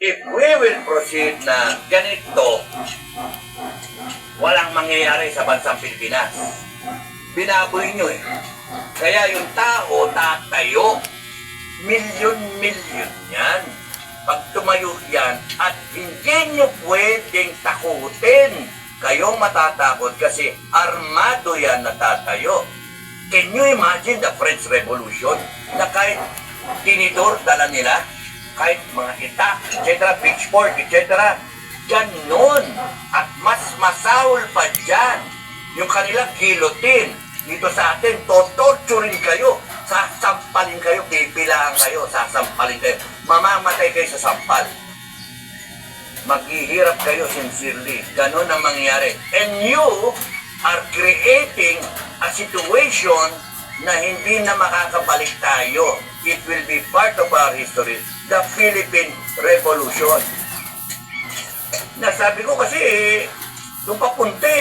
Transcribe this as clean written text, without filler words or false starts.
if we will proceed na ganito, walang mangyayari sa bansang Pilipinas. Binaboy nyo eh. Kaya yung tao tatayo. Milyon-milyon yan. Pag tumayo yan at hindi nyo pwedeng takutin, kayong matatakot kasi armado yan na tatayo. Can you imagine the French Revolution na kahit tinidor dala nila, kahit mga itak, etc., pitchfork, etc., ganon. At mas masaul pa dyan yung kanilang guillotine. Dito sa atin, torturin kayo, sasampalin kayo, pipilahan kayo, sasampalin kayo. Mamamatay kayo sa sampal. Maghihirap kayo sincerely. Ganon ang mangyari. And you are creating a situation na hindi na makakabalik tayo. It will be part of our history. The Philippine Revolution. Nasabi ko kasi, doon papunti.